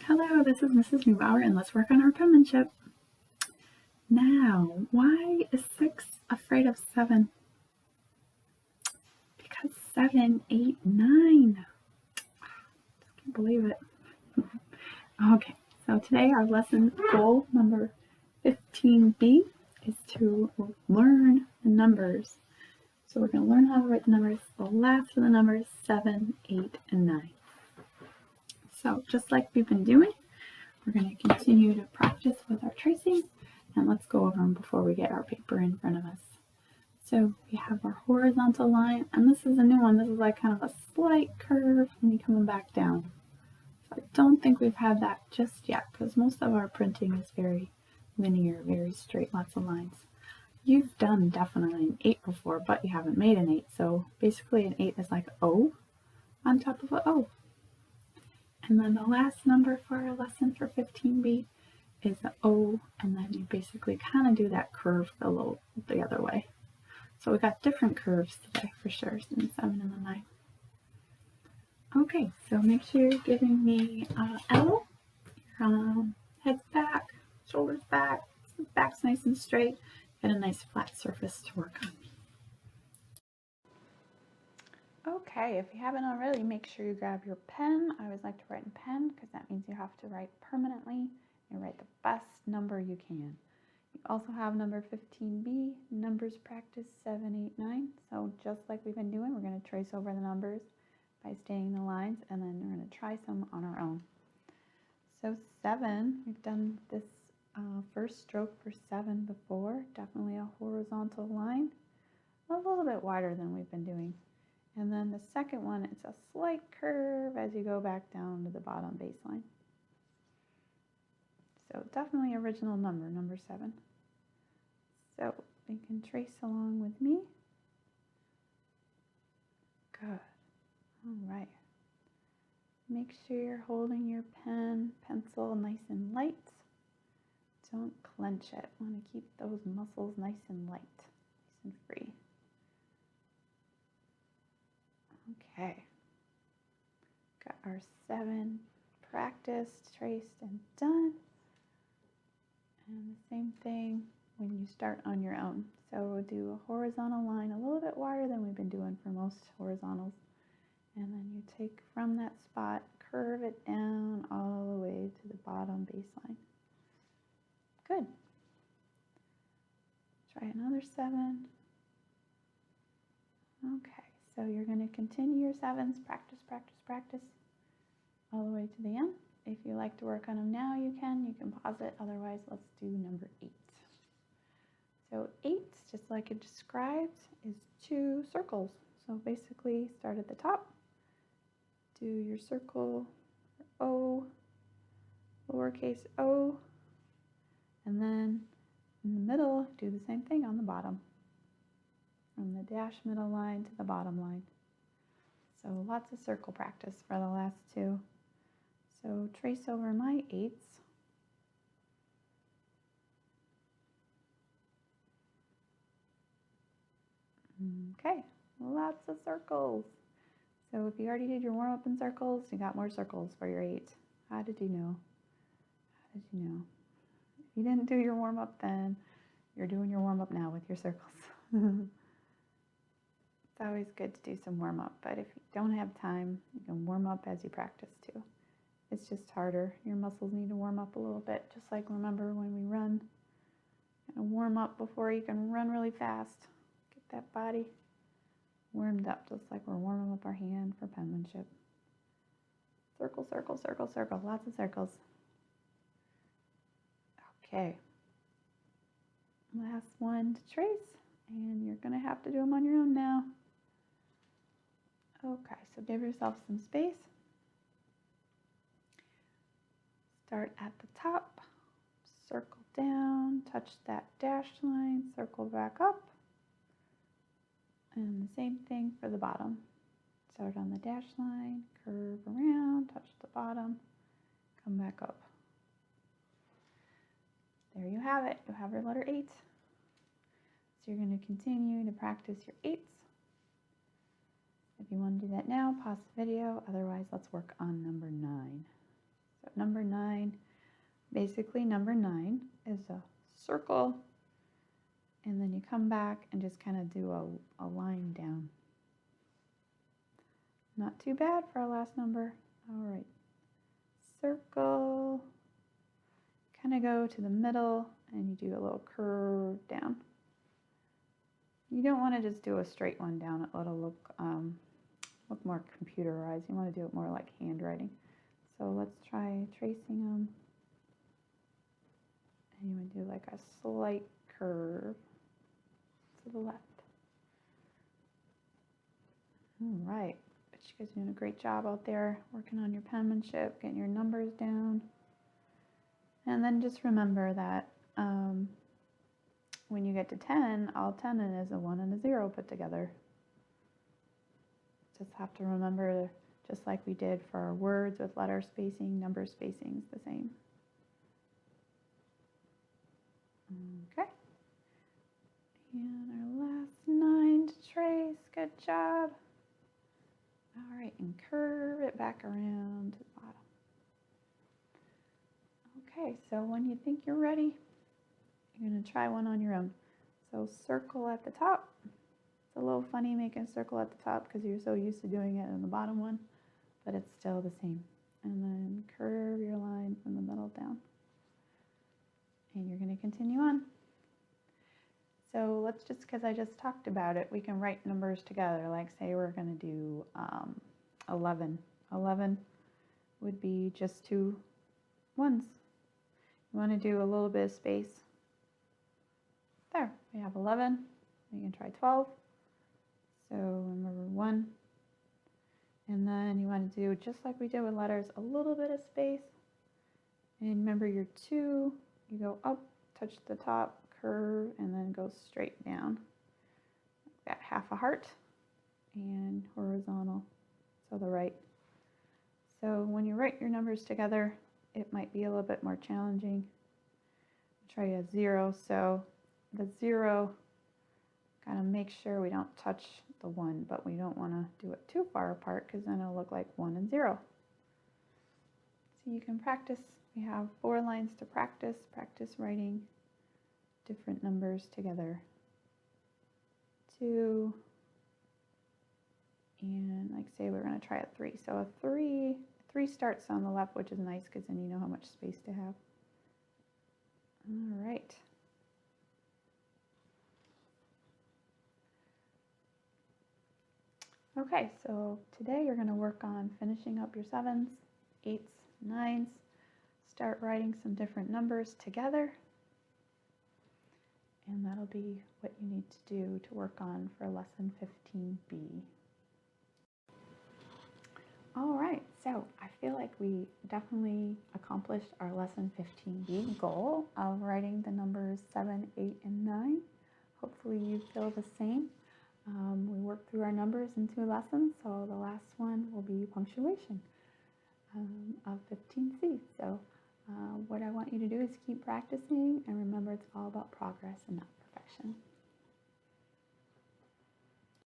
Hello, this is Mrs. Neubauer, and let's work on our penmanship. Now, why is 6 afraid of 7? Because 7, 8, 9. I can't believe it. Okay, so today our lesson goal number 15B is to learn the numbers. So we're going to learn how to write the numbers, the last of the numbers, 7, 8, and 9. So just like we've been doing, we're going to continue to practice with our tracing, and let's go over them before we get our paper in front of us. So we have our horizontal line, and this is a new one. This is like kind of a slight curve and then coming back down. So I don't think we've had that just yet because most of our printing is very linear, very straight, lots of lines. You've done definitely an 8 before, but you haven't made an 8. So basically an 8 is like O on top of an O. And then the last number for our lesson for 15B is the O, and then you basically kind of do that curve the other way. So we got different curves today for sure, in the 7 and the 9. Okay, so make sure you're giving me L, head's back, shoulders back, back's nice and straight, get a nice flat surface to work on. Okay, if you haven't already, make sure you grab your pen. I always like to write in pen because that means you have to write permanently and write the best number you can. You also have number 15B, numbers practice 7, 8, 9. So just like we've been doing, we're going to trace over the numbers by staying in the lines, and then we're going to try some on our own. So 7, we've done this first stroke for 7 before, definitely a horizontal line, a little bit wider than we've been doing. And then the second one, it's a slight curve as you go back down to the bottom baseline. So definitely original number, number 7. So you can trace along with me. Good. All right. Make sure you're holding your pencil nice and light. Don't clench it. Want to keep those muscles nice and light, nice and free. Okay, got our 7 practiced, traced, and done. And the same thing when you start on your own. So we'll do a horizontal line a little bit wider than we've been doing for most horizontals. And then you take from that spot, curve it down all the way to the bottom baseline. Good. Try another 7. Okay. So you're going to continue your 7s, practice, practice, practice, all the way to the end. If you like to work on them now, you can pause it. Otherwise, let's do number 8. So 8, just like it described, is 2 circles. So basically, start at the top, do your circle O, lowercase o, and then in the middle, do the same thing on the bottom. From the dash middle line to the bottom line. So lots of circle practice for the last 2. So trace over my 8s. Okay, lots of circles. So if you already did your warm-up in circles, you got more circles for your 8. How did you know? How did you know? If you didn't do your warm-up then, you're doing your warm-up now with your circles. It's always good to do some warm-up, but if you don't have time, you can warm up as you practice too. It's just harder. Your muscles need to warm up a little bit, just like remember when we run. You gotta warm up before you can run really fast. Get that body warmed up, just like we're warming up our hand for penmanship. Circle, circle, circle, circle, lots of circles. Okay. Last one to trace, and you're gonna have to do them on your own now. Okay, so give yourself some space. Start at the top, circle down, touch that dashed line, circle back up, and the same thing for the bottom. Start on the dashed line, curve around, touch the bottom, come back up. There you have it. You have your letter 8. So you're going to continue to practice your 8s. If you want to do that now, pause the video. Otherwise, let's work on number 9. So number 9 basically number 9 is a circle, and then you come back and just kind of do a line down. Not too bad for our last number. All right, circle, kind of go to the middle, and you do a little curve down. You don't want to just do a straight one down. It'll look more computerized. You want to do it more like handwriting. So let's try tracing them. And you want to do like a slight curve to the left. All right. But you guys are doing a great job out there working on your penmanship, getting your numbers down. And then just remember that when you get to 10, all 10 is a 1 and a 0 put together. Just have to remember, just like we did for our words with letter spacing, number spacing is the same. Okay. And our last 9 to trace. Good job. All right, and curve it back around to the bottom. Okay, so when you think you're ready, you're going to try one on your own. So circle at the top. It's a little funny making a circle at the top because you're so used to doing it in the bottom one, but it's still the same. And then curve your line from the middle down. And you're going to continue on. So let's just, because I just talked about it, we can write numbers together. Like say we're going to do 11. 11 would be just 2 ones. You want to do a little bit of space. There, we have 11. We can try 12. So remember 1. And then you want to do, just like we did with letters, a little bit of space. And remember your 2, you go up, touch the top, curve, and then go straight down. Got half a heart and horizontal, so the right. So when you write your numbers together, it might be a little bit more challenging. Try a 0, so the 0, gotta make sure we don't touch the 1, but we don't want to do it too far apart because then it'll look like 1 and 0. So you can practice. We have 4 lines to practice writing different numbers together. 2, and like say we're going to try a 3. So a 3 starts on the left, which is nice because then you know how much space to have. All right. Okay, so today you're going to work on finishing up your 7s, 8s, 9s, start writing some different numbers together, and that'll be what you need to do to work on for lesson 15B. All right, so I feel like we definitely accomplished our lesson 15B goal of writing the numbers 7, 8, and 9. Hopefully you feel the same. We worked through our numbers in 2 lessons, so the last one will be punctuation of 15C. So what I want you to do is keep practicing, and remember it's all about progress and not perfection.